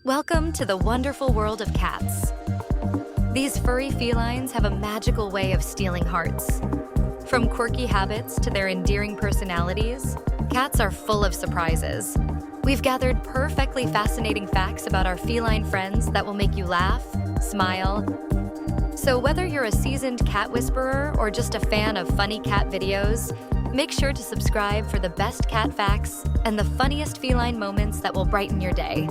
Welcome to the wonderful world of cats. These furry felines have a magical way of stealing hearts. From quirky habits to their endearing personalities, cats are full of surprises. We've gathered perfectly fascinating facts about our feline friends that will make you laugh, smile. So whether you're a seasoned cat whisperer or just a fan of funny cat videos, make sure to subscribe for the best cat facts and the funniest feline moments that will brighten your day.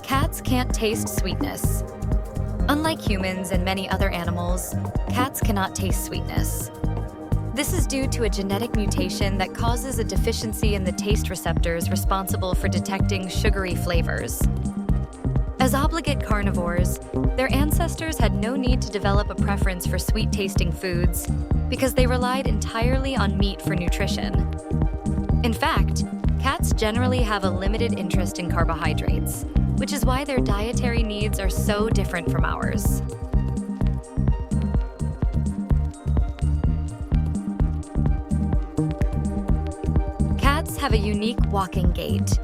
Cats can't taste sweetness. Unlike humans and many other animals, cats cannot taste sweetness. This is due to a genetic mutation that causes a deficiency in the taste receptors responsible for detecting sugary flavors. As obligate carnivores, their ancestors had no need to develop a preference for sweet-tasting foods because they relied entirely on meat for nutrition. In fact, cats generally have a limited interest in carbohydrates, which is why their dietary needs are so different from ours. Cats have a unique walking gait.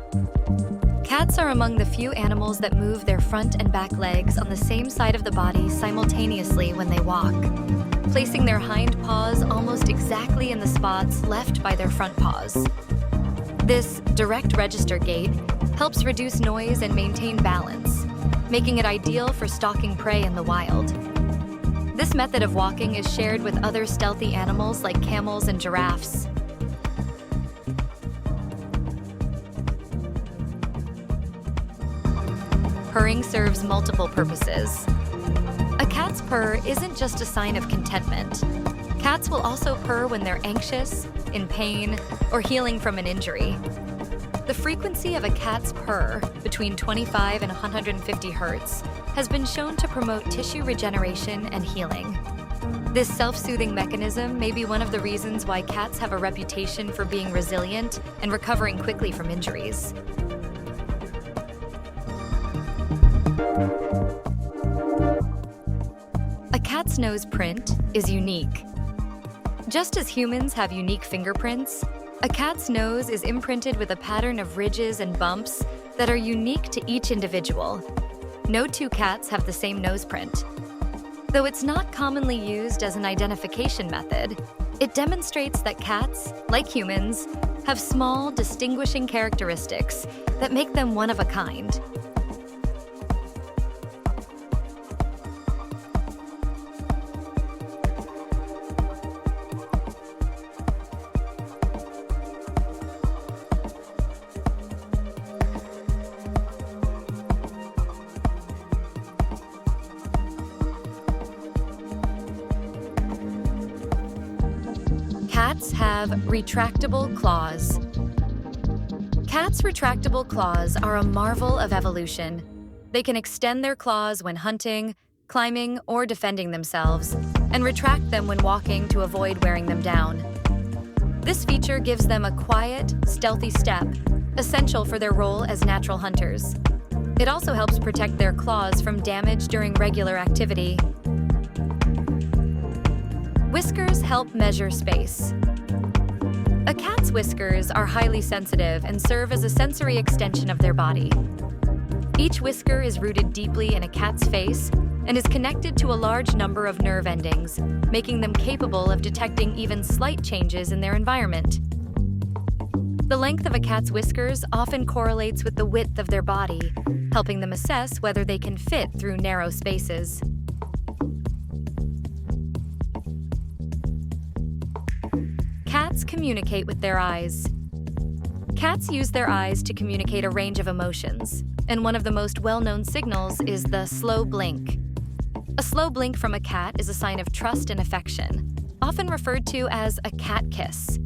Cats are among the few animals that move their front and back legs on the same side of the body simultaneously when they walk, placing their hind paws almost exactly in the spots left by their front paws. This direct register gait helps reduce noise and maintain balance, making it ideal for stalking prey in the wild. This method of walking is shared with other stealthy animals like camels and giraffes. Purring serves multiple purposes. A cat's purr isn't just a sign of contentment. Cats will also purr when they're anxious, in pain, or healing from an injury. The frequency of a cat's purr, between 25 and 150 hertz, has been shown to promote tissue regeneration and healing. This self-soothing mechanism may be one of the reasons why cats have a reputation for being resilient and recovering quickly from injuries. A cat's nose print is unique. Just as humans have unique fingerprints, a cat's nose is imprinted with a pattern of ridges and bumps that are unique to each individual. No two cats have the same nose print. Though it's not commonly used as an identification method, it demonstrates that cats, like humans, have small, distinguishing characteristics that make them one of a kind. Cats have retractable claws. Cats' retractable claws are a marvel of evolution. They can extend their claws when hunting, climbing, or defending themselves, and retract them when walking to avoid wearing them down. This feature gives them a quiet, stealthy step, essential for their role as natural hunters. It also helps protect their claws from damage during regular activity. Whiskers help measure space. A cat's whiskers are highly sensitive and serve as a sensory extension of their body. Each whisker is rooted deeply in a cat's face and is connected to a large number of nerve endings, making them capable of detecting even slight changes in their environment. The length of a cat's whiskers often correlates with the width of their body, helping them assess whether they can fit through narrow spaces. Cats communicate with their eyes. Cats use their eyes to communicate a range of emotions, and one of the most well-known signals is the slow blink. A slow blink from a cat is a sign of trust and affection, often referred to as a cat kiss.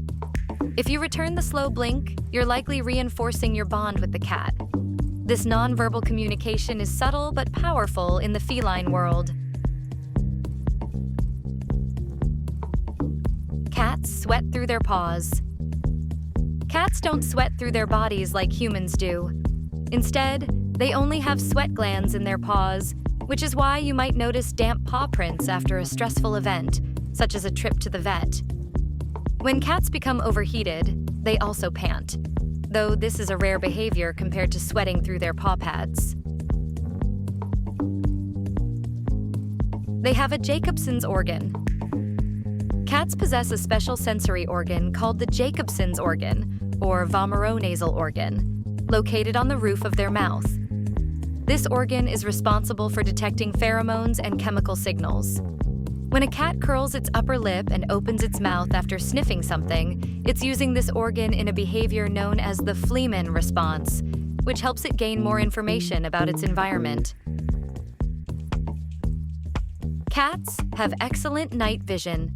If you return the slow blink, you're likely reinforcing your bond with the cat. This nonverbal communication is subtle but powerful in the feline world. Cats sweat through their paws. Cats don't sweat through their bodies like humans do. Instead, they only have sweat glands in their paws, which is why you might notice damp paw prints after a stressful event, such as a trip to the vet. When cats become overheated, they also pant, though this is a rare behavior compared to sweating through their paw pads. They have a Jacobson's organ. Cats possess a special sensory organ called the Jacobson's organ, or vomeronasal organ, located on the roof of their mouth. This organ is responsible for detecting pheromones and chemical signals. When a cat curls its upper lip and opens its mouth after sniffing something, it's using this organ in a behavior known as the Feline response, which helps it gain more information about its environment. Cats have excellent night vision.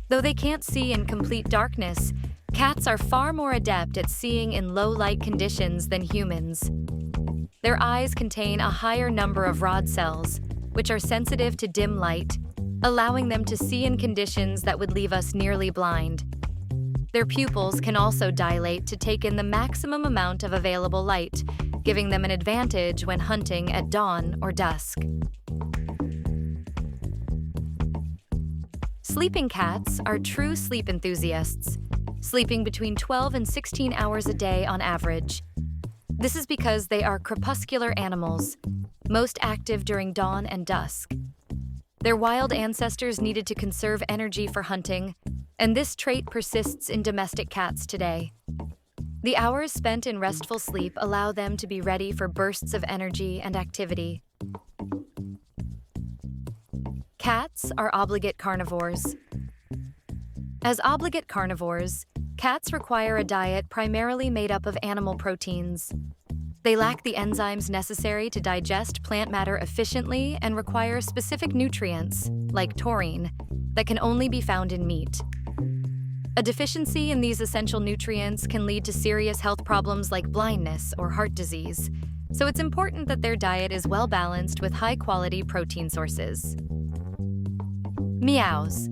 Though they can't see in complete darkness, cats are far more adept at seeing in low light conditions than humans. Their eyes contain a higher number of rod cells, which are sensitive to dim light, allowing them to see in conditions that would leave us nearly blind. Their pupils can also dilate to take in the maximum amount of available light, giving them an advantage when hunting at dawn or dusk. Sleeping cats are true sleep enthusiasts, sleeping between 12 and 16 hours a day on average. This is because they are crepuscular animals, most active during dawn and dusk. Their wild ancestors needed to conserve energy for hunting, and this trait persists in domestic cats today. The hours spent in restful sleep allow them to be ready for bursts of energy and activity. Cats are obligate carnivores. As obligate carnivores, cats require a diet primarily made up of animal proteins. They lack the enzymes necessary to digest plant matter efficiently and require specific nutrients, like taurine, that can only be found in meat. A deficiency in these essential nutrients can lead to serious health problems like blindness or heart disease, so it's important that their diet is well balanced with high-quality protein sources. Meows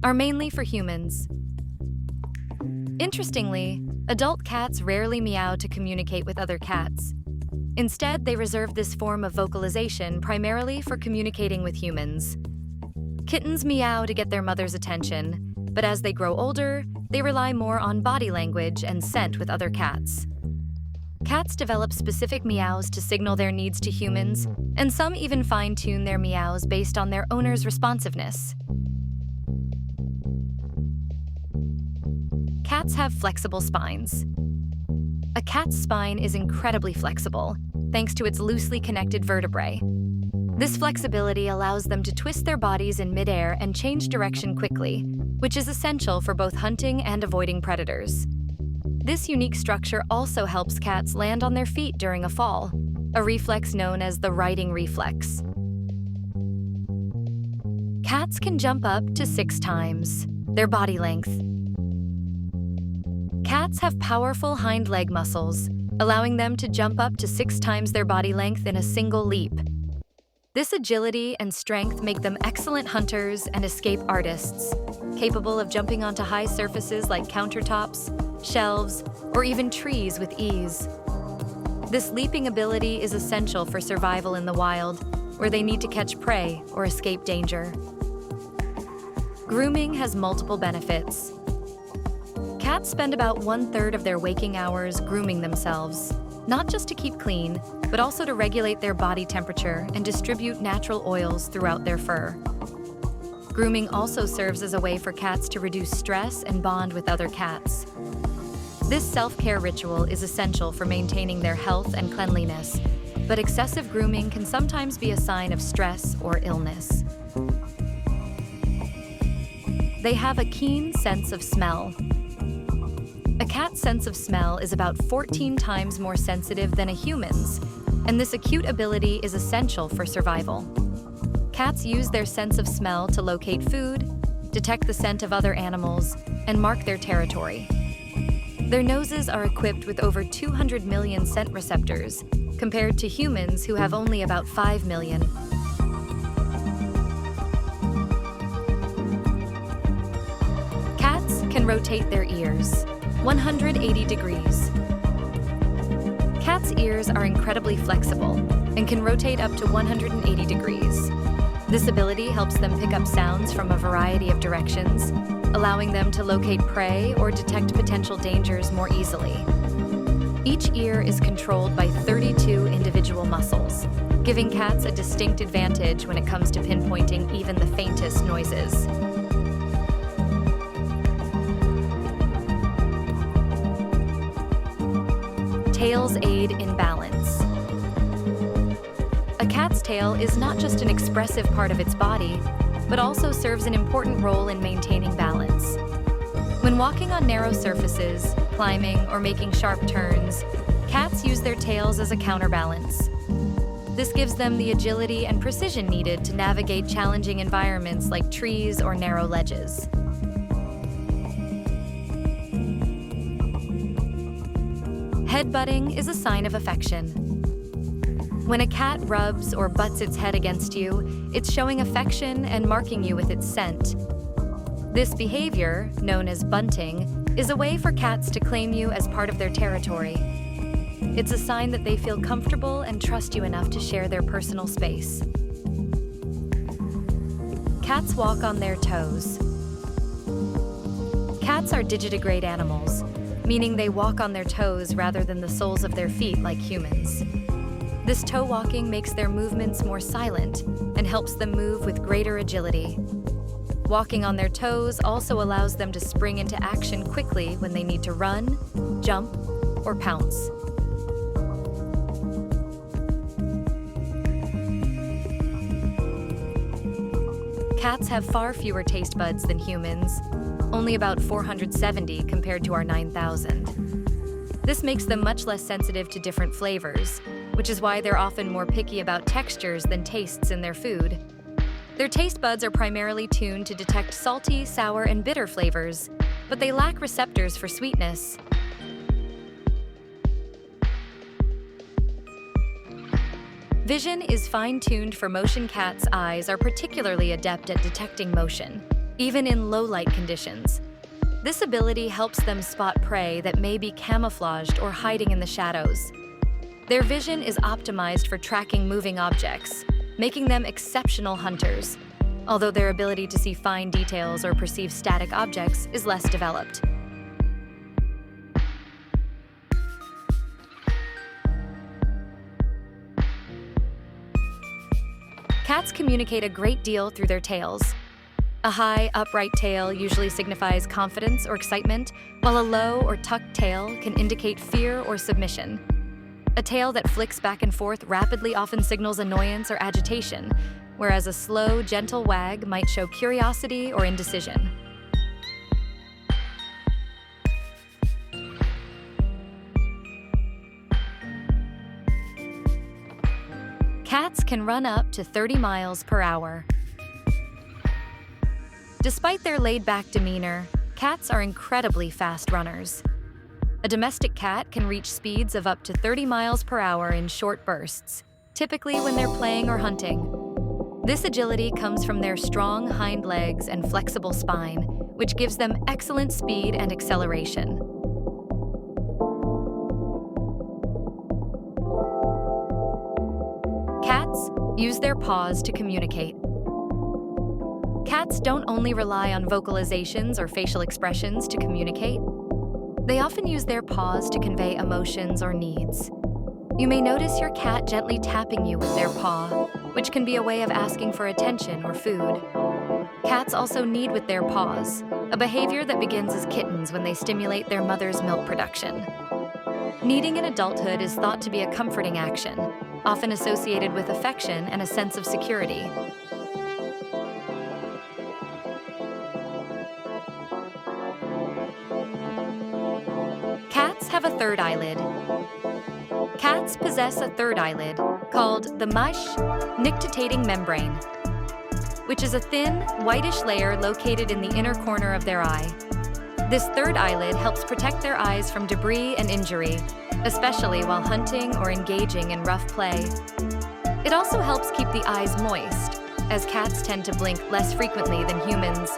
are mainly for humans. Interestingly, adult cats rarely meow to communicate with other cats. Instead, they reserve this form of vocalization primarily for communicating with humans. Kittens meow to get their mother's attention, but as they grow older, they rely more on body language and scent with other cats. Cats develop specific meows to signal their needs to humans, and some even fine-tune their meows based on their owner's responsiveness. Cats have flexible spines. A cat's spine is incredibly flexible, thanks to its loosely connected vertebrae. This flexibility allows them to twist their bodies in midair and change direction quickly, which is essential for both hunting and avoiding predators. This unique structure also helps cats land on their feet during a fall, a reflex known as the riding reflex. Cats can jump up to 6 times their body length. Cats have powerful hind leg muscles, allowing them to jump up to 6 times their body length in a single leap. This agility and strength make them excellent hunters and escape artists, capable of jumping onto high surfaces like countertops, shelves, or even trees with ease. This leaping ability is essential for survival in the wild, where they need to catch prey or escape danger. Grooming has multiple benefits. Cats spend about 1/3 of their waking hours grooming themselves, not just to keep clean, but also to regulate their body temperature and distribute natural oils throughout their fur. Grooming also serves as a way for cats to reduce stress and bond with other cats. This self-care ritual is essential for maintaining their health and cleanliness, but excessive grooming can sometimes be a sign of stress or illness. They have a keen sense of smell. A cat's sense of smell is about 14 times more sensitive than a human's, and this acute ability is essential for survival. Cats use their sense of smell to locate food, detect the scent of other animals, and mark their territory. Their noses are equipped with over 200 million scent receptors, compared to humans who have only about 5 million. Cats can rotate their ears 180 degrees. Cats' ears are incredibly flexible and can rotate up to 180 degrees. This ability helps them pick up sounds from a variety of directions, allowing them to locate prey or detect potential dangers more easily. Each ear is controlled by 32 individual muscles, giving cats a distinct advantage when it comes to pinpointing even the faintest noises. Tails aid in balance. A cat's tail is not just an expressive part of its body, but also serves an important role in maintaining balance. When walking on narrow surfaces, climbing, or making sharp turns, cats use their tails as a counterbalance. This gives them the agility and precision needed to navigate challenging environments like trees or narrow ledges. Headbutting is a sign of affection. When a cat rubs or butts its head against you, it's showing affection and marking you with its scent. This behavior, known as bunting, is a way for cats to claim you as part of their territory. It's a sign that they feel comfortable and trust you enough to share their personal space. Cats walk on their toes. Cats are digitigrade animals, meaning they walk on their toes rather than the soles of their feet like humans. This toe walking makes their movements more silent and helps them move with greater agility. Walking on their toes also allows them to spring into action quickly when they need to run, jump, or pounce. Cats have far fewer taste buds than humans, only about 470 compared to our 9,000. This makes them much less sensitive to different flavors, which is why they're often more picky about textures than tastes in their food. Their taste buds are primarily tuned to detect salty, sour, and bitter flavors, but they lack receptors for sweetness. Vision is fine-tuned for motion. Cats' eyes are particularly adept at detecting motion, even in low-light conditions. This ability helps them spot prey that may be camouflaged or hiding in the shadows. Their vision is optimized for tracking moving objects, making them exceptional hunters, although their ability to see fine details or perceive static objects is less developed. Cats communicate a great deal through their tails. A high, upright tail usually signifies confidence or excitement, while a low or tucked tail can indicate fear or submission. A tail that flicks back and forth rapidly often signals annoyance or agitation, whereas a slow, gentle wag might show curiosity or indecision. Cats can run up to 30 miles per hour. Despite their laid-back demeanor, cats are incredibly fast runners. A domestic cat can reach speeds of up to 30 miles per hour in short bursts, typically when they're playing or hunting. This agility comes from their strong hind legs and flexible spine, which gives them excellent speed and acceleration. Cats use their paws to communicate. Cats don't only rely on vocalizations or facial expressions to communicate. They often use their paws to convey emotions or needs. You may notice your cat gently tapping you with their paw, which can be a way of asking for attention or food. Cats also knead with their paws, a behavior that begins as kittens when they stimulate their mother's milk production. Kneading in adulthood is thought to be a comforting action, often associated with affection and a sense of security. Cats have a third eyelid. Cats possess a third eyelid, called the nictitating membrane, which is a thin, whitish layer located in the inner corner of their eye. This third eyelid helps protect their eyes from debris and injury, especially while hunting or engaging in rough play. It also helps keep the eyes moist, as cats tend to blink less frequently than humans.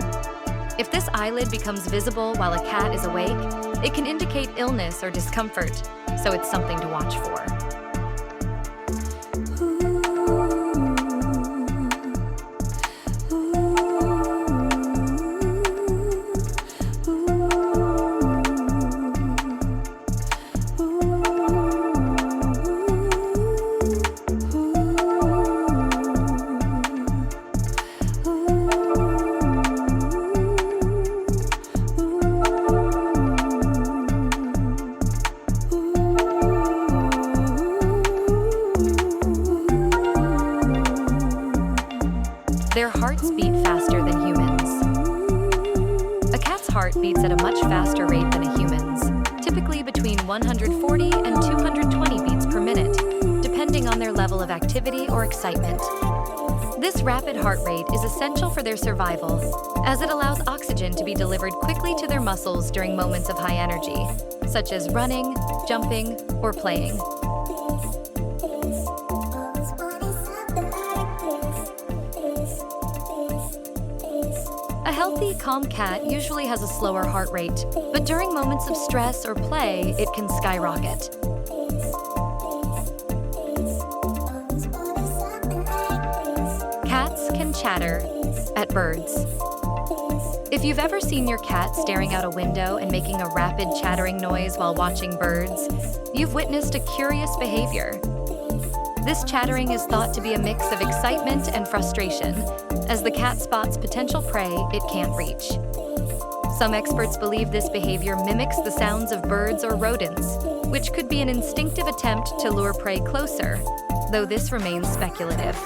If this eyelid becomes visible while a cat is awake, it can indicate illness or discomfort, so it's something to watch for. heart beats at a much faster rate than a human's, typically between 140 and 220 beats per minute, depending on their level of activity or excitement. This rapid heart rate is essential for their survival, as it allows oxygen to be delivered quickly to their muscles during moments of high energy, such as running, jumping, or playing. A healthy, calm cat usually has a slower heart rate, but during moments of stress or play, it can skyrocket. Cats can chatter at birds. If you've ever seen your cat staring out a window and making a rapid chattering noise while watching birds, you've witnessed a curious behavior. This chattering is thought to be a mix of excitement and frustration, as the cat spots potential prey it can't reach. Some experts believe this behavior mimics the sounds of birds or rodents, which could be an instinctive attempt to lure prey closer, though this remains speculative.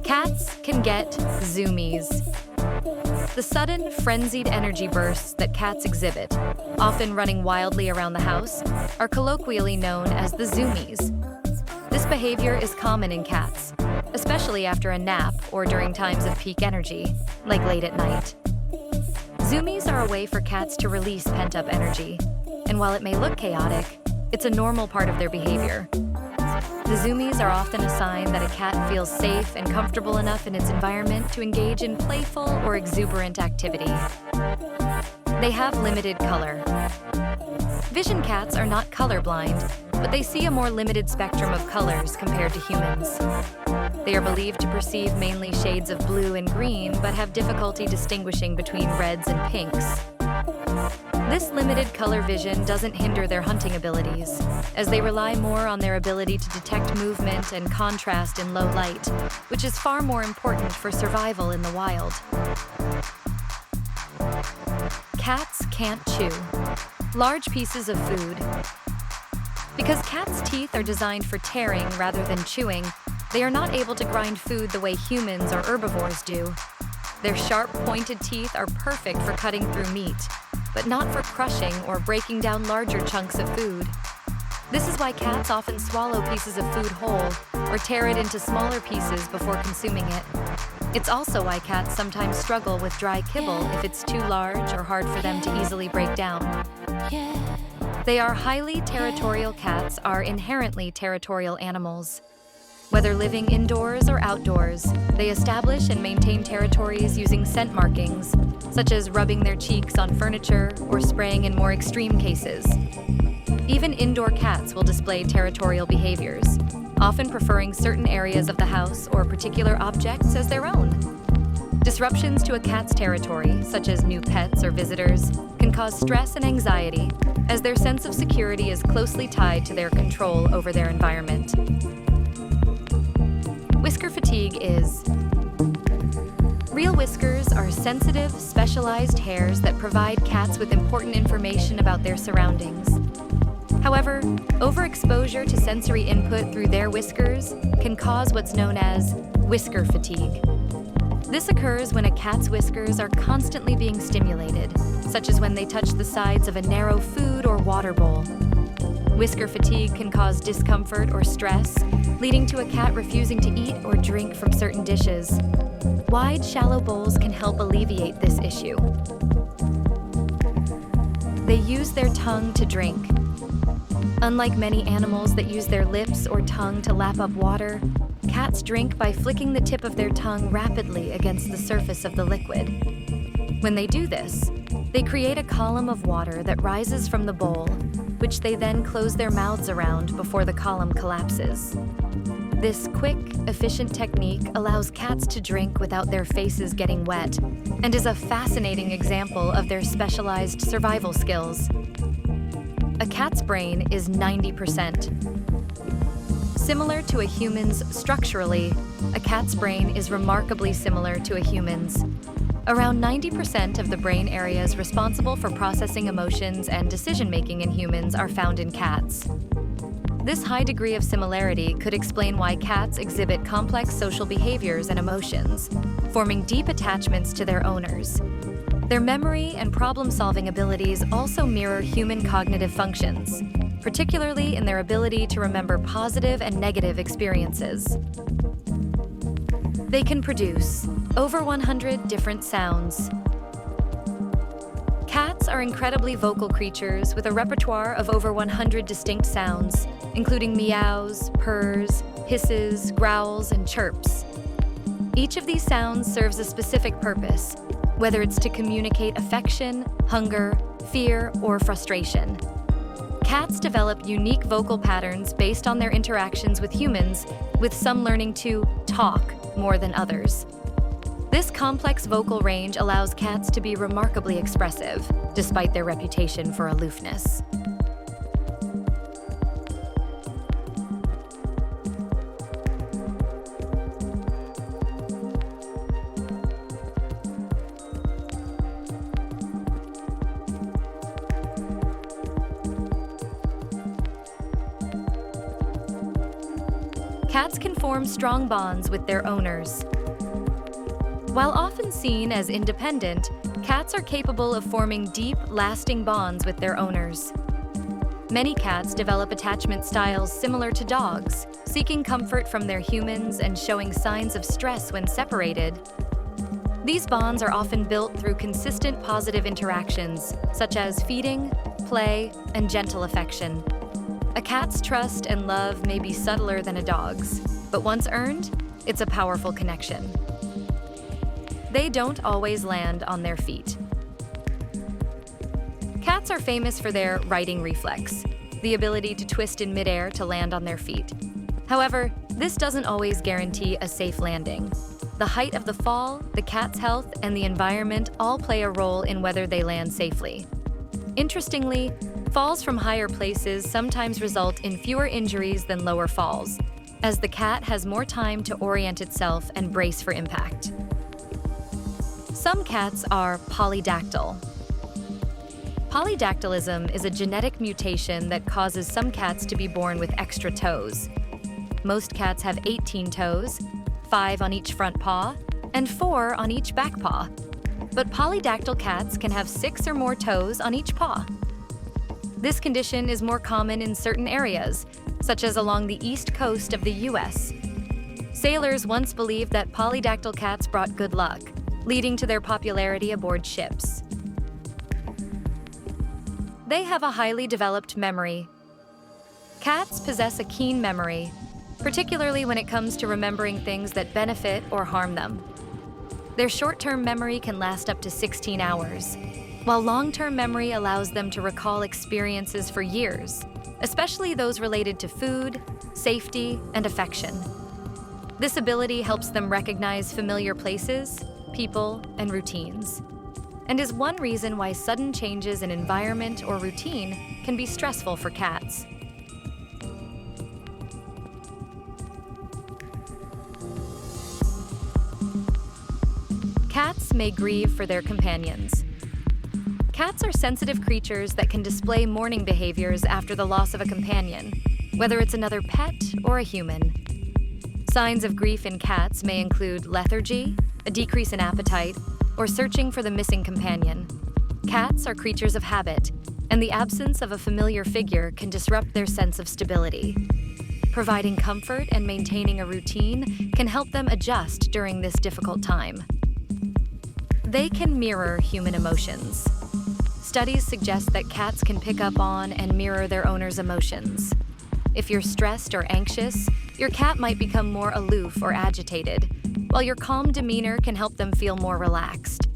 Cats can get zoomies. The sudden, frenzied energy bursts that cats exhibit, often running wildly around the house, are colloquially known as the zoomies. This behavior is common in cats, especially after a nap or during times of peak energy, like late at night. Zoomies are a way for cats to release pent-up energy, and while it may look chaotic, it's a normal part of their behavior. The zoomies are often a sign that a cat feels safe and comfortable enough in its environment to engage in playful or exuberant activity. They have limited color. Vision cats are not colorblind, but they see a more limited spectrum of colors compared to humans. They are believed to perceive mainly shades of blue and green, but have difficulty distinguishing between reds and pinks. This limited color vision doesn't hinder their hunting abilities, as they rely more on their ability to detect movement and contrast in low light, which is far more important for survival in the wild. Cats can't chew large pieces of food. Because cats' teeth are designed for tearing rather than chewing, they are not able to grind food the way humans or herbivores do. Their sharp, pointed teeth are perfect for cutting through meat, but not for crushing or breaking down larger chunks of food. This is why cats often swallow pieces of food whole or tear it into smaller pieces before consuming it. It's also why cats sometimes struggle with dry kibble if it's too large or hard for them to easily break down. They are highly territorial. Cats are inherently territorial animals. Whether living indoors or outdoors, they establish and maintain territories using scent markings, such as rubbing their cheeks on furniture or spraying in more extreme cases. Even indoor cats will display territorial behaviors, often preferring certain areas of the house or particular objects as their own. Disruptions to a cat's territory, such as new pets or visitors, can cause stress and anxiety, as their sense of security is closely tied to their control over their environment. Whisker fatigue is. Real whiskers are sensitive, specialized hairs that provide cats with important information about their surroundings. However, overexposure to sensory input through their whiskers can cause what's known as whisker fatigue. This occurs when a cat's whiskers are constantly being stimulated, such as when they touch the sides of a narrow food or water bowl. Whisker fatigue can cause discomfort or stress, leading to a cat refusing to eat or drink from certain dishes. Wide, shallow bowls can help alleviate this issue. They use their tongue to drink. Unlike many animals that use their lips or tongue to lap up water, cats drink by flicking the tip of their tongue rapidly against the surface of the liquid. When they do this, they create a column of water that rises from the bowl, which they then close their mouths around before the column collapses. This quick, efficient technique allows cats to drink without their faces getting wet and is a fascinating example of their specialized survival skills. A cat's brain is 90%. Similar to a human's structurally, a cat's brain is remarkably similar to a human's. Around 90% of the brain areas responsible for processing emotions and decision-making in humans are found in cats. This high degree of similarity could explain why cats exhibit complex social behaviors and emotions, forming deep attachments to their owners. Their memory and problem-solving abilities also mirror human cognitive functions, particularly in their ability to remember positive and negative experiences. They can produce over 100 different sounds. Cats are incredibly vocal creatures with a repertoire of over 100 distinct sounds, including meows, purrs, hisses, growls, and chirps. Each of these sounds serves a specific purpose, whether it's to communicate affection, hunger, fear, or frustration. Cats develop unique vocal patterns based on their interactions with humans, with some learning to talk more than others. This complex vocal range allows cats to be remarkably expressive, despite their reputation for aloofness. Cats can form strong bonds with their owners. While often seen as independent, cats are capable of forming deep, lasting bonds with their owners. Many cats develop attachment styles similar to dogs, seeking comfort from their humans and showing signs of stress when separated. These bonds are often built through consistent positive interactions, such as feeding, play, and gentle affection. A cat's trust and love may be subtler than a dog's, but once earned, it's a powerful connection. They don't always land on their feet. Cats are famous for their righting reflex, the ability to twist in midair to land on their feet. However, this doesn't always guarantee a safe landing. The height of the fall, the cat's health, and the environment all play a role in whether they land safely. Interestingly, falls from higher places sometimes result in fewer injuries than lower falls, as the cat has more time to orient itself and brace for impact. Some cats are polydactyl. Polydactylism is a genetic mutation that causes some cats to be born with extra toes. Most cats have 18 toes, 5 on each front paw, and 4 on each back paw. But polydactyl cats can have 6 or more toes on each paw. This condition is more common in certain areas, such as along the east coast of the US. Sailors once believed that polydactyl cats brought good luck, leading to their popularity aboard ships. They have a highly developed memory. Cats possess a keen memory, particularly when it comes to remembering things that benefit or harm them. Their short-term memory can last up to 16 hours, while long-term memory allows them to recall experiences for years, especially those related to food, safety, and affection. This ability helps them recognize familiar places, people, and routines, and is one reason why sudden changes in environment or routine can be stressful for cats. Cats may grieve for their companions. Cats are sensitive creatures that can display mourning behaviors after the loss of a companion, whether it's another pet or a human. Signs of grief in cats may include lethargy, a decrease in appetite, or searching for the missing companion. Cats are creatures of habit, and the absence of a familiar figure can disrupt their sense of stability. Providing comfort and maintaining a routine can help them adjust during this difficult time. They can mirror human emotions. Studies suggest that cats can pick up on and mirror their owner's emotions. If you're stressed or anxious, your cat might become more aloof or agitated, while your calm demeanor can help them feel more relaxed.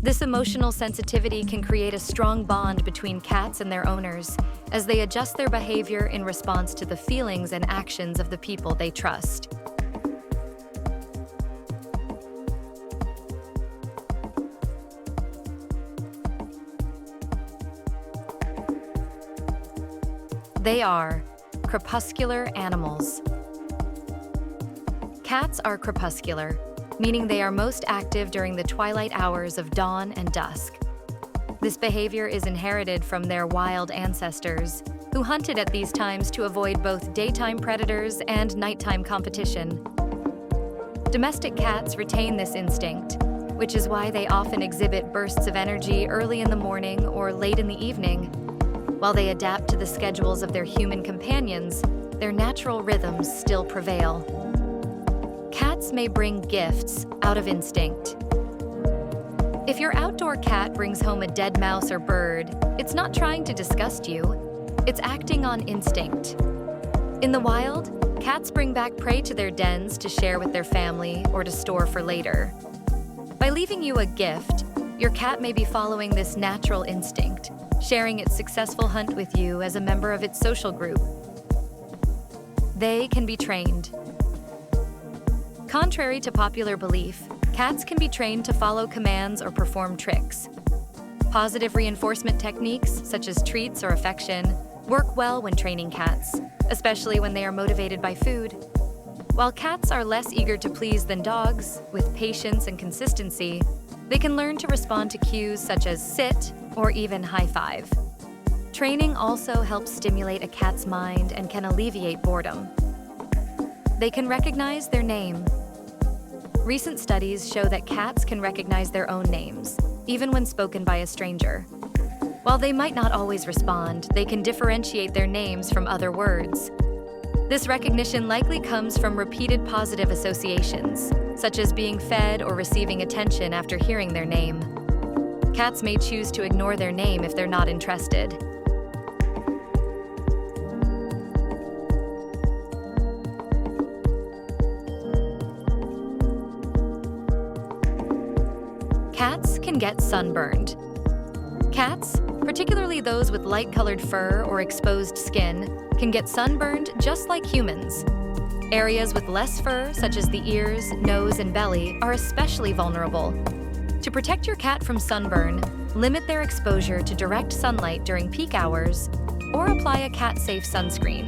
This emotional sensitivity can create a strong bond between cats and their owners as they adjust their behavior in response to the feelings and actions of the people they trust. They are crepuscular animals. Cats are crepuscular, meaning they are most active during the twilight hours of dawn and dusk. This behavior is inherited from their wild ancestors, who hunted at these times to avoid both daytime predators and nighttime competition. Domestic cats retain this instinct, which is why they often exhibit bursts of energy early in the morning or late in the evening. While they adapt to the schedules of their human companions, their natural rhythms still prevail. Cats may bring gifts out of instinct. If your outdoor cat brings home a dead mouse or bird, it's not trying to disgust you, it's acting on instinct. In the wild, cats bring back prey to their dens to share with their family or to store for later. By leaving you a gift, your cat may be following this natural instinct, sharing its successful hunt with you as a member of its social group. They can be trained. Contrary to popular belief, cats can be trained to follow commands or perform tricks. Positive reinforcement techniques, such as treats or affection, work well when training cats, especially when they are motivated by food. While cats are less eager to please than dogs, with patience and consistency, they can learn to respond to cues such as sit or even high five. Training also helps stimulate a cat's mind and can alleviate boredom. They can recognize their name. Recent studies show that cats can recognize their own names, even when spoken by a stranger. While they might not always respond, they can differentiate their names from other words. This recognition likely comes from repeated positive associations, such as being fed or receiving attention after hearing their name. Cats may choose to ignore their name if they're not interested. Cats can get sunburned. Cats, particularly those with light-colored fur or exposed skin, can get sunburned just like humans. Areas with less fur, such as the ears, nose, and belly, are especially vulnerable. To protect your cat from sunburn, limit their exposure to direct sunlight during peak hours, or apply a cat-safe sunscreen.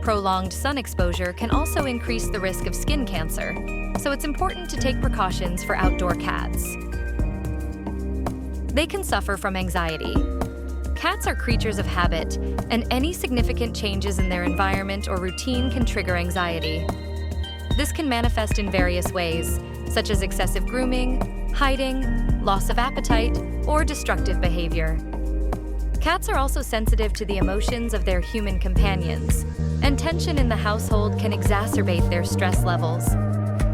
Prolonged sun exposure can also increase the risk of skin cancer, so it's important to take precautions for outdoor cats. They can suffer from anxiety. Cats are creatures of habit, and any significant changes in their environment or routine can trigger anxiety. This can manifest in various ways, such as excessive grooming, hiding, loss of appetite, or destructive behavior. Cats are also sensitive to the emotions of their human companions, and tension in the household can exacerbate their stress levels.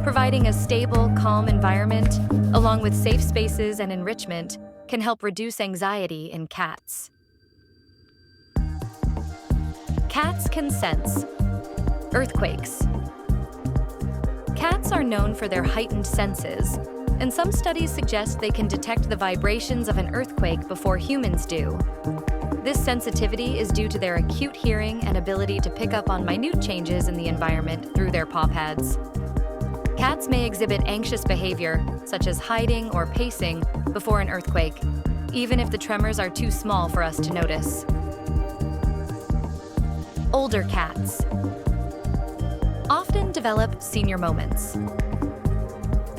Providing a stable, calm environment, along with safe spaces and enrichment, can help reduce anxiety in cats. Cats can sense earthquakes. Cats are known for their heightened senses, and some studies suggest they can detect the vibrations of an earthquake before humans do. This sensitivity is due to their acute hearing and ability to pick up on minute changes in the environment through their paw pads. Cats may exhibit anxious behavior, such as hiding or pacing, before an earthquake, even if the tremors are too small for us to notice. Older cats often develop senior moments.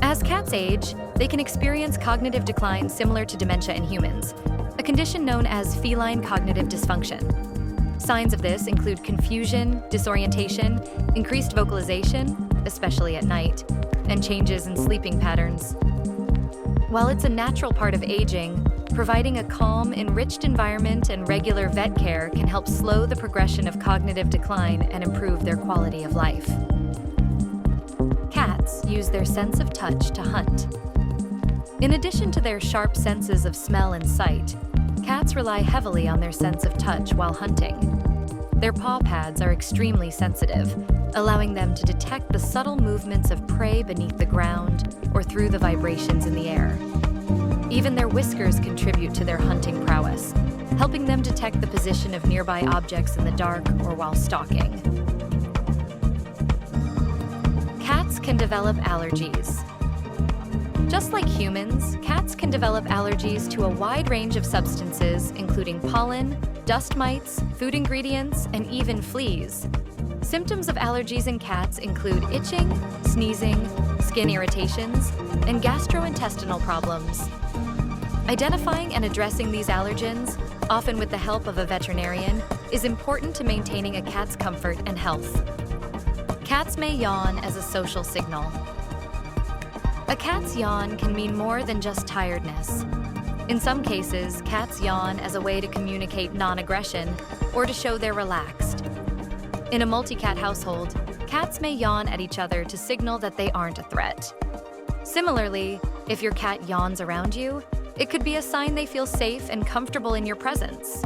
As cats age, they can experience cognitive decline similar to dementia in humans, a condition known as feline cognitive dysfunction. Signs of this include confusion, disorientation, increased vocalization, especially at night, and changes in sleeping patterns. While it's a natural part of aging, providing a calm, enriched environment and regular vet care can help slow the progression of cognitive decline and improve their quality of life. Cats use their sense of touch to hunt. In addition to their sharp senses of smell and sight, cats rely heavily on their sense of touch while hunting. Their paw pads are extremely sensitive, allowing them to detect the subtle movements of prey beneath the ground or through the vibrations in the air. Even their whiskers contribute to their hunting prowess, helping them detect the position of nearby objects in the dark or while stalking. Cats can develop allergies. Just like humans, cats can develop allergies to a wide range of substances, including pollen, dust mites, food ingredients, and even fleas. Symptoms of allergies in cats include itching, sneezing, skin irritations, and gastrointestinal problems. Identifying and addressing these allergens, often with the help of a veterinarian, is important to maintaining a cat's comfort and health. Cats may yawn as a social signal. A cat's yawn can mean more than just tiredness. In some cases, cats yawn as a way to communicate non-aggression or to show they're relaxed. In a multi-cat household, cats may yawn at each other to signal that they aren't a threat. Similarly, if your cat yawns around you, it could be a sign they feel safe and comfortable in your presence.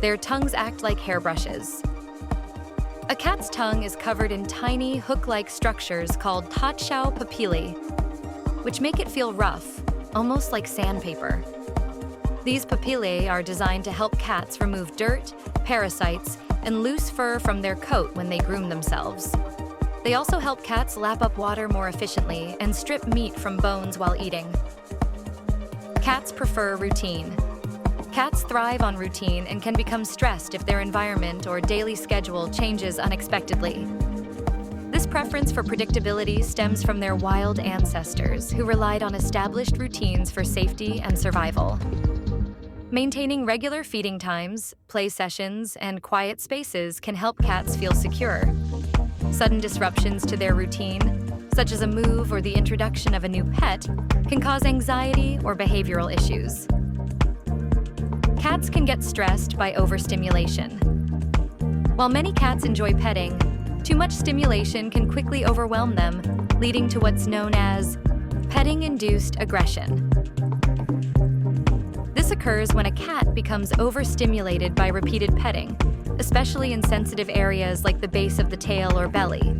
Their tongues act like hairbrushes. A cat's tongue is covered in tiny, hook-like structures called tatsao papillae, which make it feel rough, almost like sandpaper. These papillae are designed to help cats remove dirt, parasites, and loose fur from their coat when they groom themselves. They also help cats lap up water more efficiently and strip meat from bones while eating. Cats prefer routine. Cats thrive on routine and can become stressed if their environment or daily schedule changes unexpectedly. This preference for predictability stems from their wild ancestors who relied on established routines for safety and survival. Maintaining regular feeding times, play sessions, and quiet spaces can help cats feel secure. Sudden disruptions to their routine, such as a move or the introduction of a new pet, can cause anxiety or behavioral issues. Cats can get stressed by overstimulation. While many cats enjoy petting, too much stimulation can quickly overwhelm them, leading to what's known as petting-induced aggression. This occurs when a cat becomes overstimulated by repeated petting, especially in sensitive areas like the base of the tail or belly.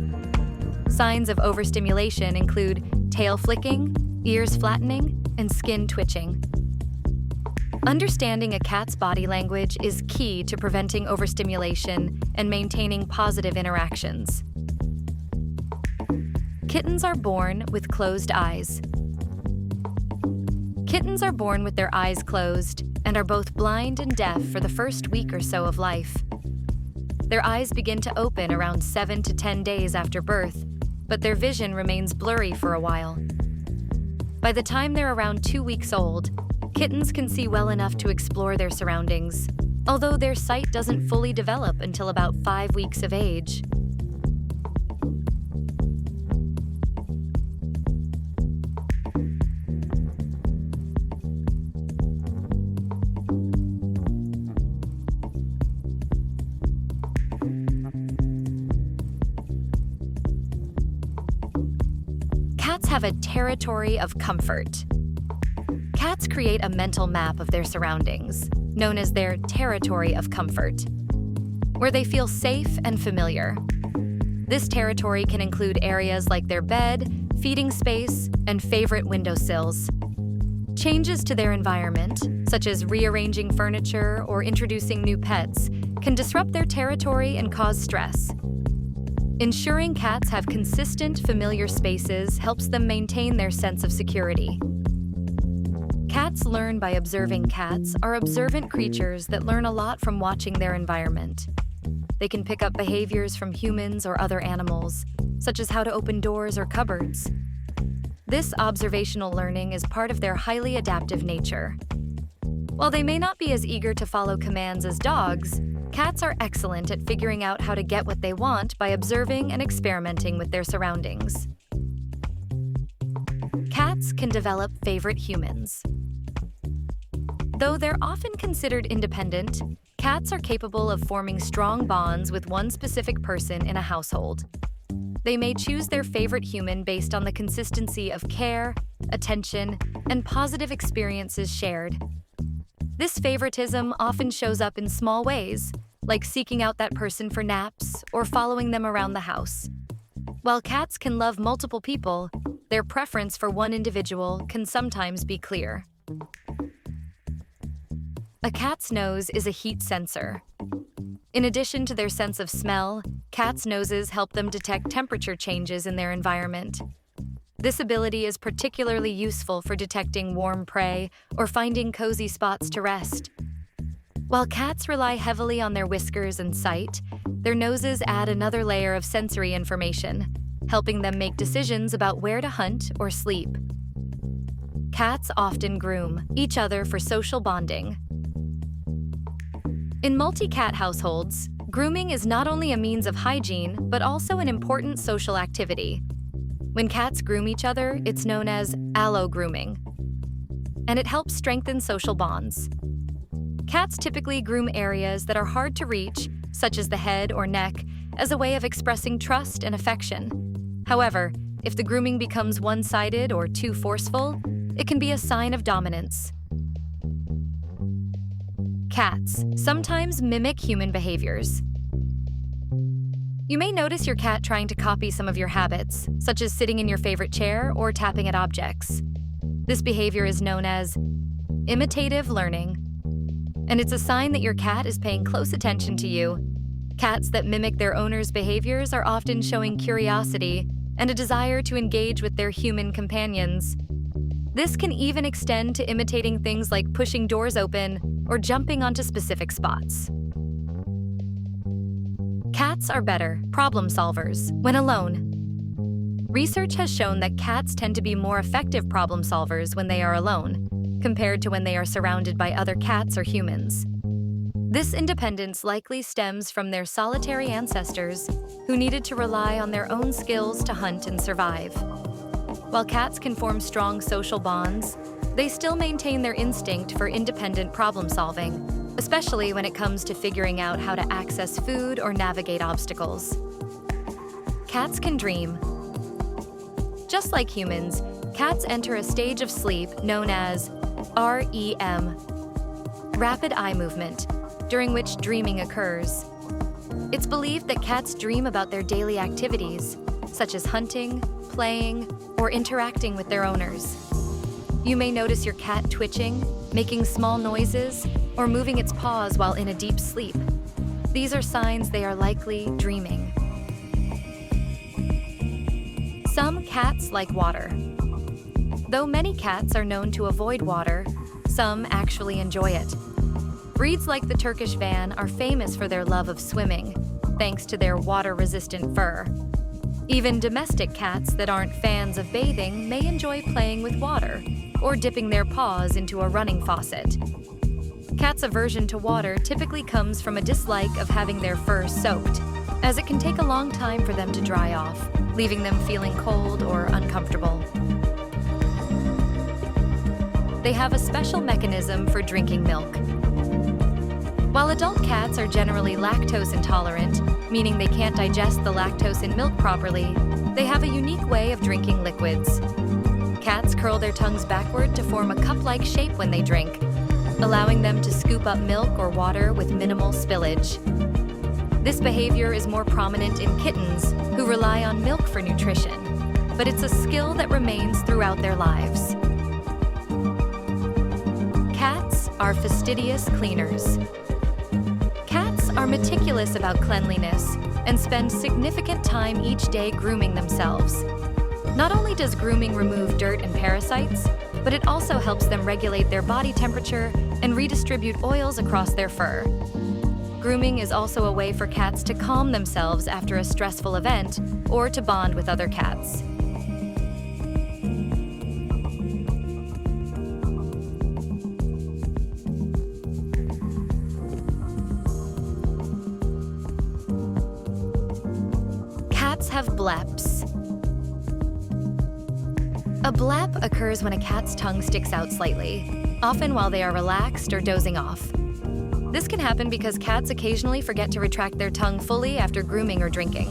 Signs of overstimulation include tail flicking, ears flattening, and skin twitching. Understanding a cat's body language is key to preventing overstimulation and maintaining positive interactions. Kittens are born with closed eyes. Kittens are born with their eyes closed and are both blind and deaf for the first week or so of life. Their eyes begin to open around 7 to 10 days after birth, but their vision remains blurry for a while. By the time they're around 2 weeks old, kittens can see well enough to explore their surroundings, although their sight doesn't fully develop until about 5 weeks of age. Cats have a territory of comfort. Cats create a mental map of their surroundings, known as their territory of comfort, where they feel safe and familiar. This territory can include areas like their bed, feeding space, and favorite windowsills. Changes to their environment, such as rearranging furniture or introducing new pets, can disrupt their territory and cause stress. Ensuring cats have consistent, familiar spaces helps them maintain their sense of security. Cats learn by observing. Cats are observant creatures that learn a lot from watching their environment. They can pick up behaviors from humans or other animals, such as how to open doors or cupboards. This observational learning is part of their highly adaptive nature. While they may not be as eager to follow commands as dogs, cats are excellent at figuring out how to get what they want by observing and experimenting with their surroundings. Cats can develop favorite humans. Though they're often considered independent, cats are capable of forming strong bonds with one specific person in a household. They may choose their favorite human based on the consistency of care, attention, and positive experiences shared. This favoritism often shows up in small ways, like seeking out that person for naps or following them around the house. While cats can love multiple people, their preference for one individual can sometimes be clear. A cat's nose is a heat sensor. In addition to their sense of smell, cats' noses help them detect temperature changes in their environment. This ability is particularly useful for detecting warm prey or finding cozy spots to rest. While cats rely heavily on their whiskers and sight, their noses add another layer of sensory information, helping them make decisions about where to hunt or sleep. Cats often groom each other for social bonding. In multi-cat households, grooming is not only a means of hygiene, but also an important social activity. When cats groom each other, it's known as allo-grooming, and it helps strengthen social bonds. Cats typically groom areas that are hard to reach, such as the head or neck, as a way of expressing trust and affection. However, if the grooming becomes one-sided or too forceful, it can be a sign of dominance. Cats sometimes mimic human behaviors. You may notice your cat trying to copy some of your habits, such as sitting in your favorite chair or tapping at objects. This behavior is known as imitative learning, and it's a sign that your cat is paying close attention to you. Cats that mimic their owner's behaviors are often showing curiosity and a desire to engage with their human companions. This can even extend to imitating things like pushing doors open or jumping onto specific spots. Cats are better problem solvers when alone. Research has shown that cats tend to be more effective problem solvers when they are alone, compared to when they are surrounded by other cats or humans. This independence likely stems from their solitary ancestors who needed to rely on their own skills to hunt and survive. While cats can form strong social bonds, they still maintain their instinct for independent problem solving, especially when it comes to figuring out how to access food or navigate obstacles. Cats can dream. Just like humans, cats enter a stage of sleep known as REM, rapid eye movement, during which dreaming occurs. It's believed that cats dream about their daily activities, such as hunting, playing, or interacting with their owners. You may notice your cat twitching, making small noises, or moving its paws while in a deep sleep. These are signs they are likely dreaming. Some cats like water. Though many cats are known to avoid water, some actually enjoy it. Breeds like the Turkish Van are famous for their love of swimming, thanks to their water-resistant fur. Even domestic cats that aren't fans of bathing may enjoy playing with water or dipping their paws into a running faucet. Cats' aversion to water typically comes from a dislike of having their fur soaked, as it can take a long time for them to dry off, leaving them feeling cold or uncomfortable. They have a special mechanism for drinking milk. While adult cats are generally lactose intolerant, meaning they can't digest the lactose in milk properly, they have a unique way of drinking liquids. Cats curl their tongues backward to form a cup-like shape when they drink, allowing them to scoop up milk or water with minimal spillage. This behavior is more prominent in kittens, who rely on milk for nutrition, but it's a skill that remains throughout their lives. Cats are fastidious cleaners. Cats are meticulous about cleanliness and spend significant time each day grooming themselves. Not only does grooming remove dirt and parasites, but it also helps them regulate their body temperature and redistribute oils across their fur. Grooming is also a way for cats to calm themselves after a stressful event or to bond with other cats. Cats have bleps. A blep occurs when a cat's tongue sticks out slightly, often while they are relaxed or dozing off. This can happen because cats occasionally forget to retract their tongue fully after grooming or drinking.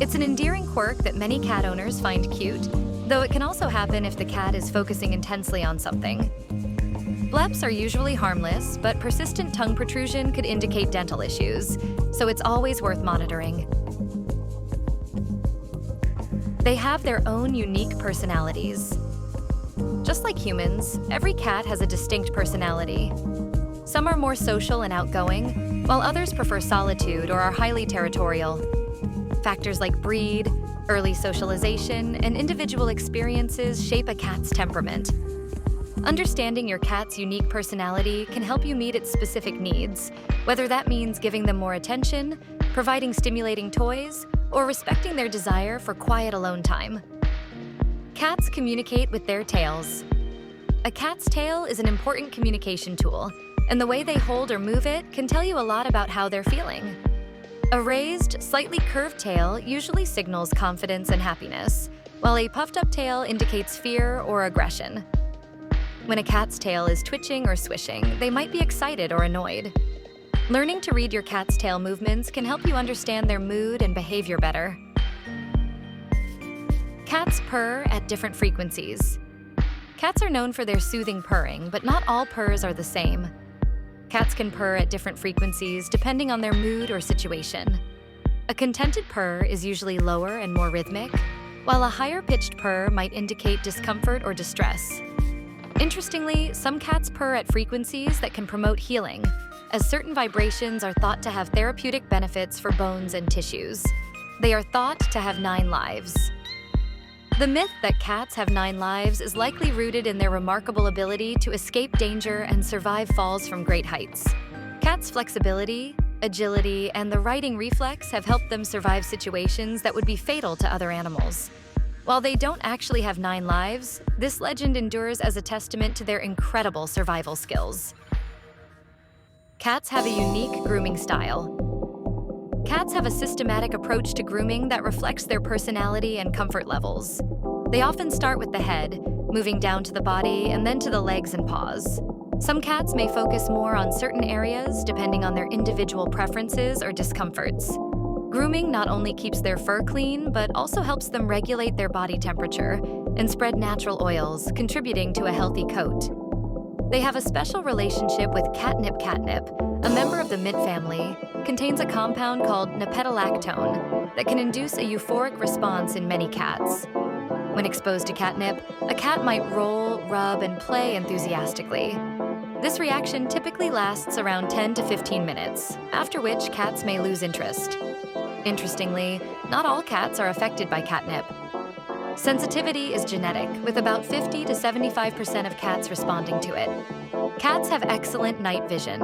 It's an endearing quirk that many cat owners find cute, though it can also happen if the cat is focusing intensely on something. Bleps are usually harmless, but persistent tongue protrusion could indicate dental issues, so it's always worth monitoring. They have their own unique personalities. Just like humans, every cat has a distinct personality. Some are more social and outgoing, while others prefer solitude or are highly territorial. Factors like breed, early socialization, and individual experiences shape a cat's temperament. Understanding your cat's unique personality can help you meet its specific needs, whether that means giving them more attention, providing stimulating toys, or respecting their desire for quiet alone time. Cats communicate with their tails. A cat's tail is an important communication tool, and the way they hold or move it can tell you a lot about how they're feeling. A raised, slightly curved tail usually signals confidence and happiness, while a puffed-up tail indicates fear or aggression. When a cat's tail is twitching or swishing, they might be excited or annoyed. Learning to read your cat's tail movements can help you understand their mood and behavior better. Cats purr at different frequencies. Cats are known for their soothing purring, but not all purrs are the same. Cats can purr at different frequencies depending on their mood or situation. A contented purr is usually lower and more rhythmic, while a higher-pitched purr might indicate discomfort or distress. Interestingly, some cats purr at frequencies that can promote healing, as certain vibrations are thought to have therapeutic benefits for bones and tissues. They are thought to have 9 lives. The myth that cats have 9 lives is likely rooted in their remarkable ability to escape danger and survive falls from great heights. Cats' flexibility, agility, and the righting reflex have helped them survive situations that would be fatal to other animals. While they don't actually have 9 lives, this legend endures as a testament to their incredible survival skills. Cats have a unique grooming style. Cats have a systematic approach to grooming that reflects their personality and comfort levels. They often start with the head, moving down to the body and then to the legs and paws. Some cats may focus more on certain areas depending on their individual preferences or discomforts. Grooming not only keeps their fur clean, but also helps them regulate their body temperature and spread natural oils, contributing to a healthy coat. They have a special relationship with Catnip. Catnip, a member of the mint family, contains a compound called nepentolactone that can induce a euphoric response in many cats. When exposed to catnip, a cat might roll, rub, and play enthusiastically. This reaction typically lasts around 10 to 15 minutes, after which cats may lose interest. Interestingly, not all cats are affected by catnip. Sensitivity is genetic, with about 50 to 75% of cats responding to it. Cats have excellent night vision.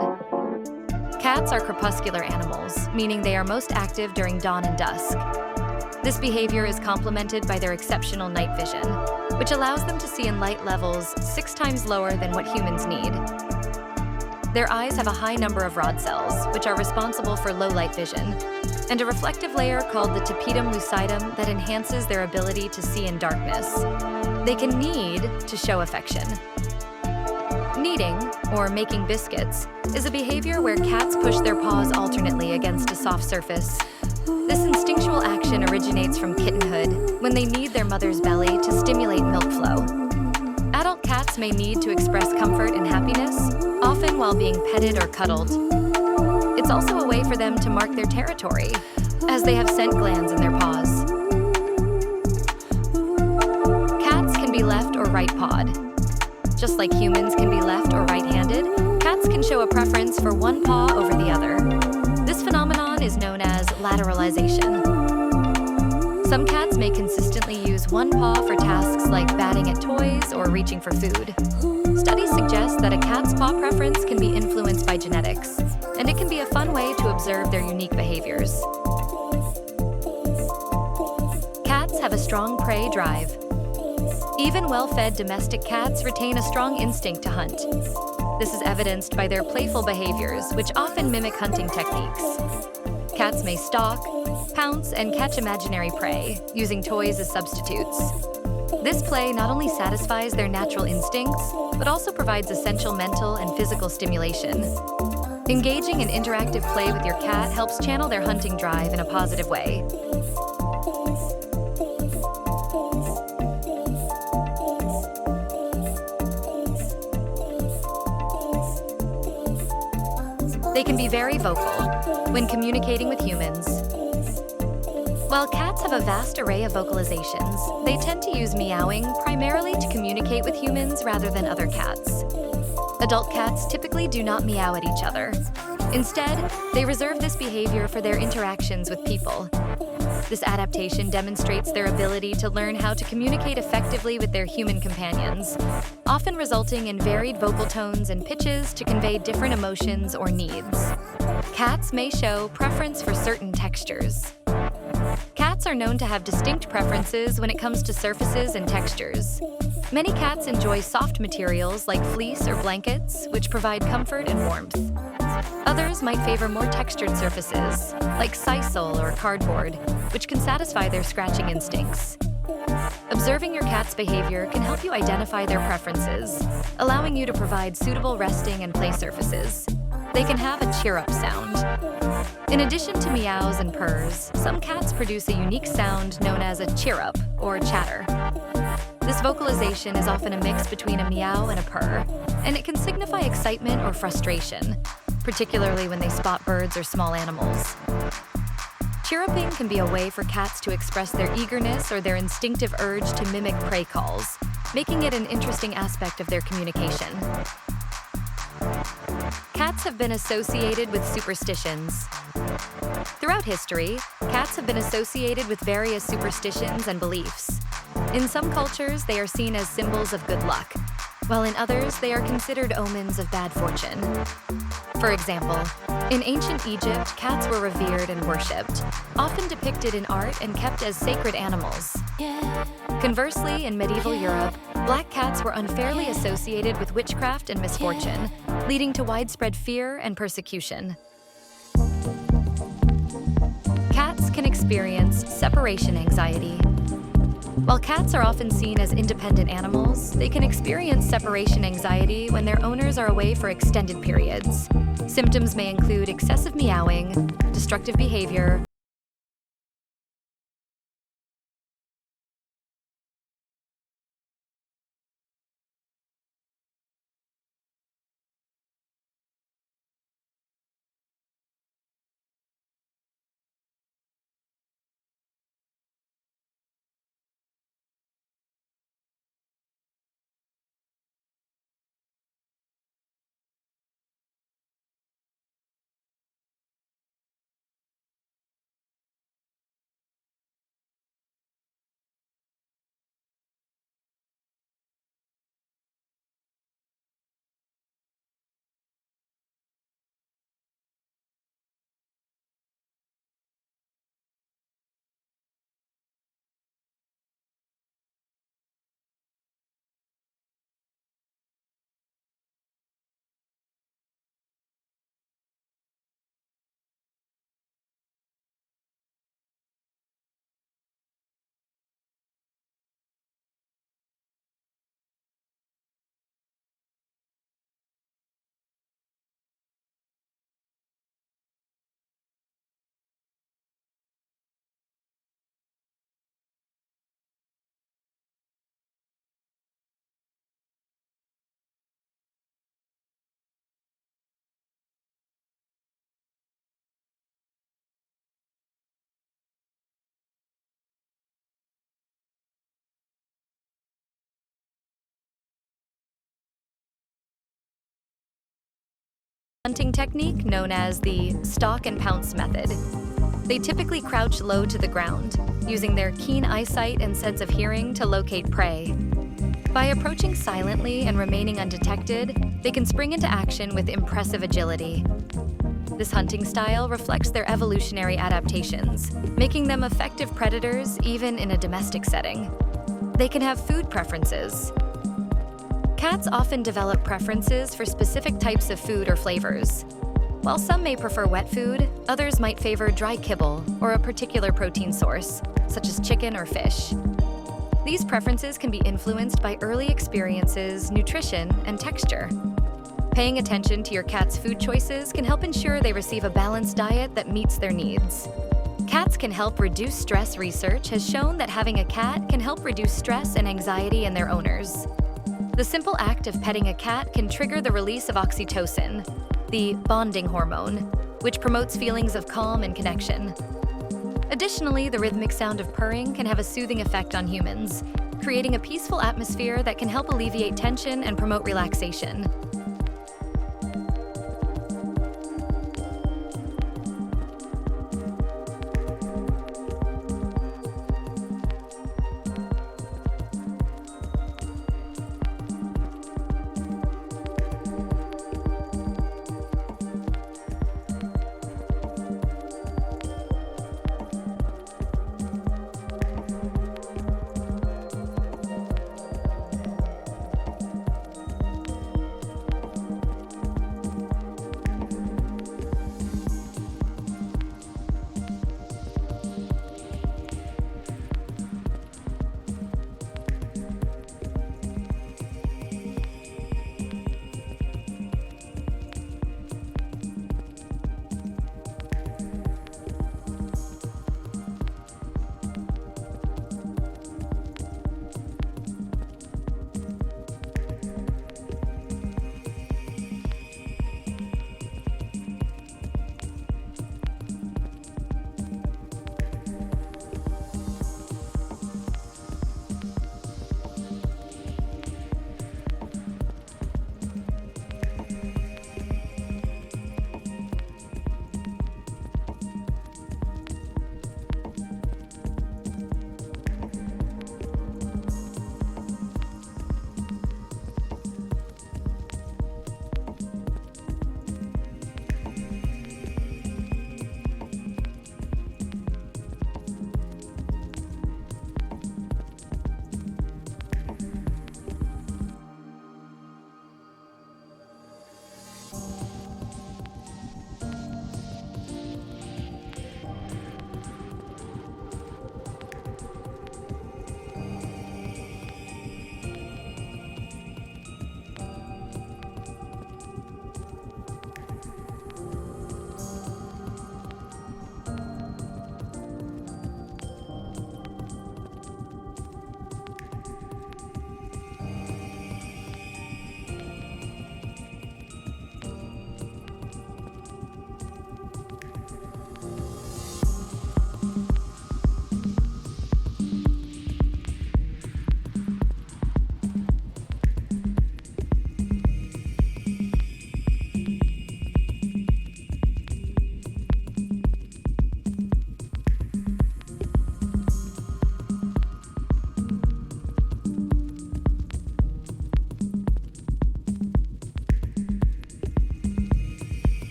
Cats are crepuscular animals, meaning they are most active during dawn and dusk. This behavior is complemented by their exceptional night vision, which allows them to see in light levels 6 times lower than what humans need. Their eyes have a high number of rod cells, which are responsible for low light vision, and a reflective layer called the tapetum lucidum that enhances their ability to see in darkness. They can knead to show affection. Kneading, or making biscuits, is a behavior where cats push their paws alternately against a soft surface. This instinctual action originates from kittenhood, when they knead their mother's belly to stimulate milk flow. Adult cats may need to express comfort and happiness, often while being petted or cuddled. It's also a way for them to mark their territory, as they have scent glands in their paws. Cats can be left or right-pawed. Just like humans can be left or right-handed, cats can show a preference for one paw over the other. This phenomenon is known as lateralization. Some cats may consistently use one paw for tasks like batting at toys or reaching for food. Studies suggest that a cat's paw preference can be influenced by genetics, and it can be a fun way to observe their unique behaviors. Cats have a strong prey drive. Even well-fed domestic cats retain a strong instinct to hunt. This is evidenced by their playful behaviors, which often mimic hunting techniques. Cats may stalk, pounce, and catch imaginary prey, using toys as substitutes. This play not only satisfies their natural instincts, but also provides essential mental and physical stimulation. Engaging in interactive play with your cat helps channel their hunting drive in a positive way. They can be very vocal when communicating with humans. While cats have a vast array of vocalizations, they tend to use meowing primarily to communicate with humans rather than other cats. Adult cats typically do not meow at each other. Instead, they reserve this behavior for their interactions with people. This adaptation demonstrates their ability to learn how to communicate effectively with their human companions, often resulting in varied vocal tones and pitches to convey different emotions or needs. Cats may show preference for certain textures. Cats are known to have distinct preferences when it comes to surfaces and textures. Many cats enjoy soft materials like fleece or blankets, which provide comfort and warmth. Others might favor more textured surfaces, like sisal or cardboard, which can satisfy their scratching instincts. Observing your cat's behavior can help you identify their preferences, allowing you to provide suitable resting and play surfaces. They can have a cheer-up sound. In addition to meows and purrs, some cats produce a unique sound known as a cheer-up or chatter. This vocalization is often a mix between a meow and a purr, and it can signify excitement or frustration, particularly when they spot birds or small animals. Chirruping can be a way for cats to express their eagerness or their instinctive urge to mimic prey calls, making it an interesting aspect of their communication. Cats have been associated with superstitions. Throughout history, cats have been associated with various superstitions and beliefs. In some cultures, they are seen as symbols of good luck, while in others, they are considered omens of bad fortune. For example, in ancient Egypt, cats were revered and worshipped, often depicted in art and kept as sacred animals. Conversely, in medieval Europe, black cats were unfairly associated with witchcraft and misfortune, leading to widespread fear and persecution. Cats can experience separation anxiety. While cats are often seen as independent animals, they can experience separation anxiety when their owners are away for extended periods. Symptoms may include excessive meowing, destructive behavior, hunting technique known as the stalk and pounce method. They typically crouch low to the ground, using their keen eyesight and sense of hearing to locate prey. By approaching silently and remaining undetected, they can spring into action with impressive agility. This hunting style reflects their evolutionary adaptations, making them effective predators even in a domestic setting. They can have food preferences. Cats often develop preferences for specific types of food or flavors. While some may prefer wet food, others might favor dry kibble or a particular protein source, such as chicken or fish. These preferences can be influenced by early experiences, nutrition, and texture. Paying attention to your cat's food choices can help ensure they receive a balanced diet that meets their needs. Cats can help reduce stress. Research has shown that having a cat can help reduce stress and anxiety in their owners. The simple act of petting a cat can trigger the release of oxytocin, the bonding hormone, which promotes feelings of calm and connection. Additionally, the rhythmic sound of purring can have a soothing effect on humans, creating a peaceful atmosphere that can help alleviate tension and promote relaxation.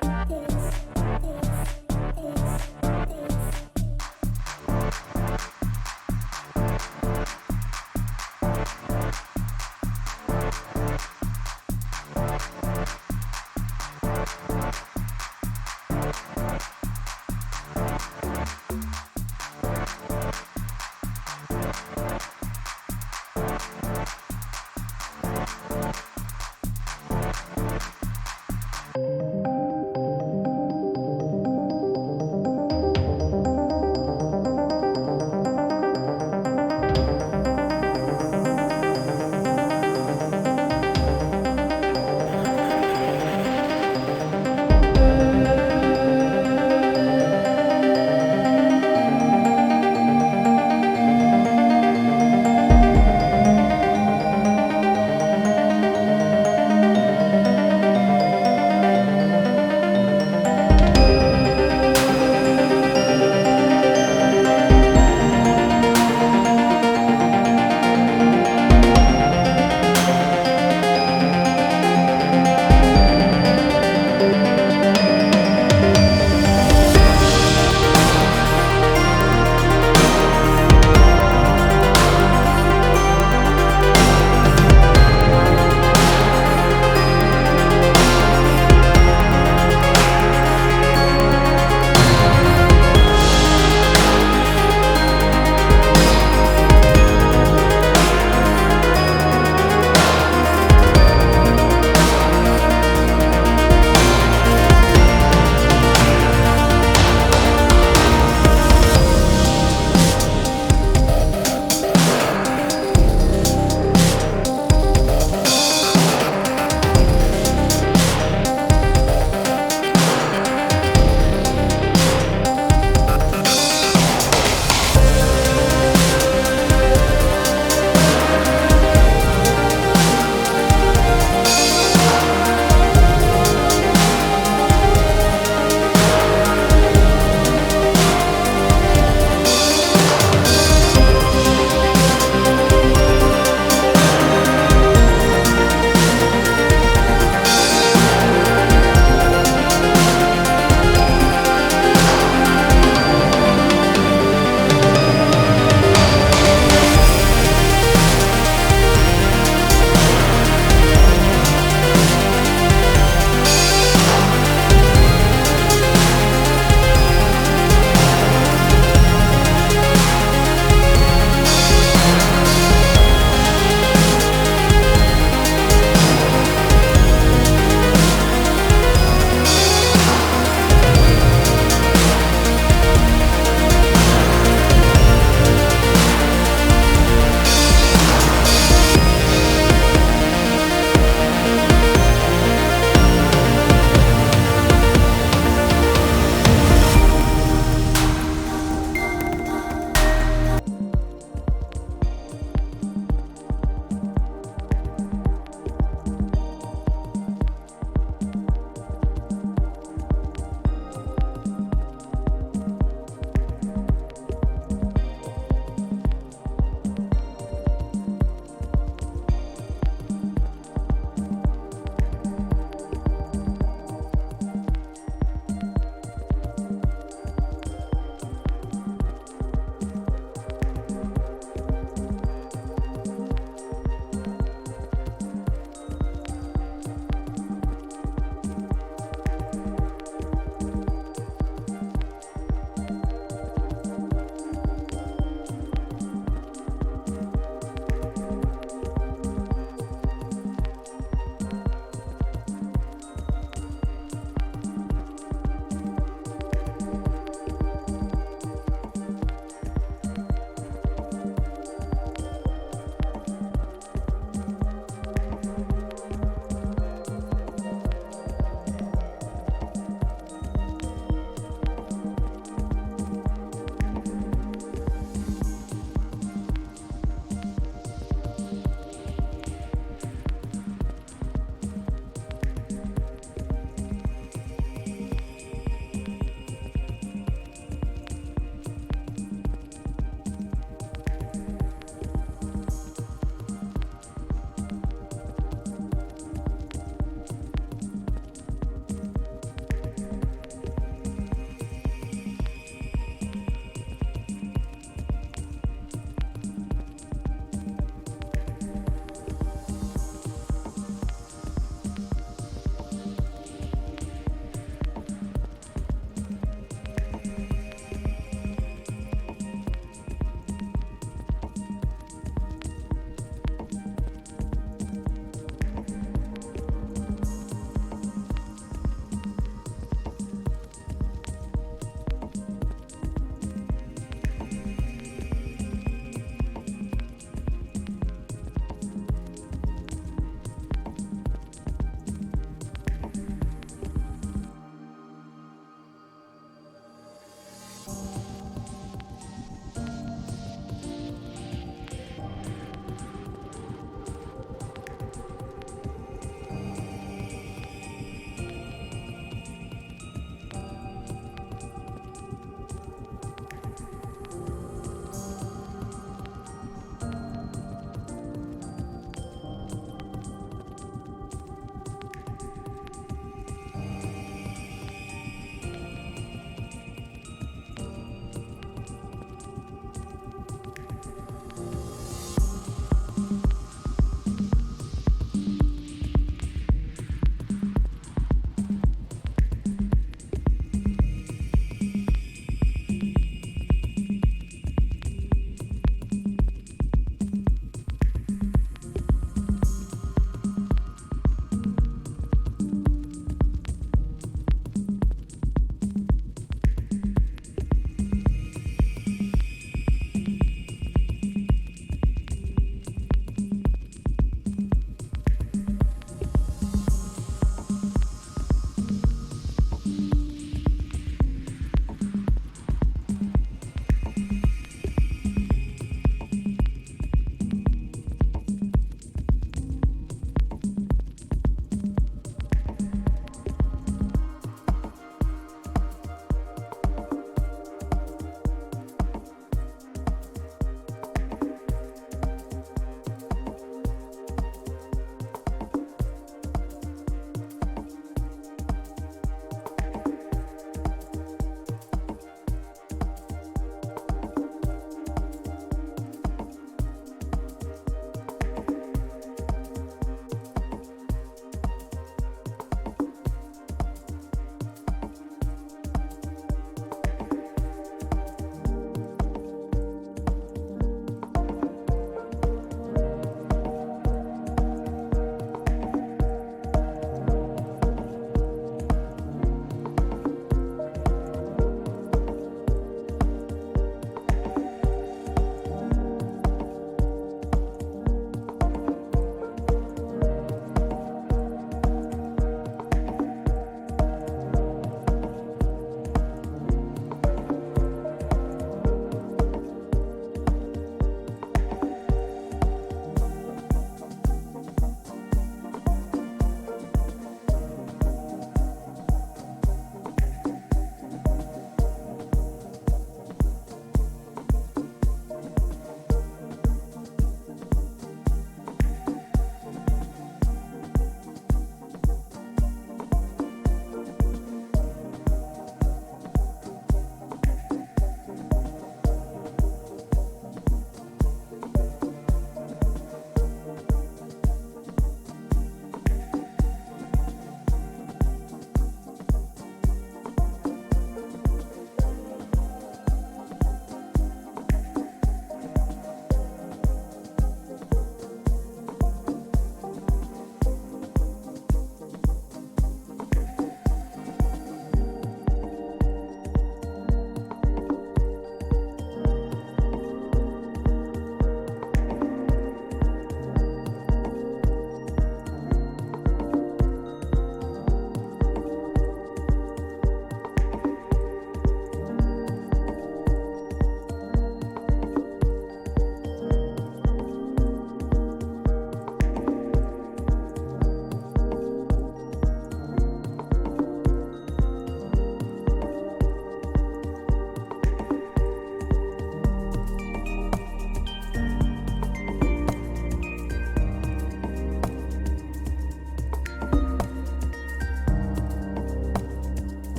Thanks.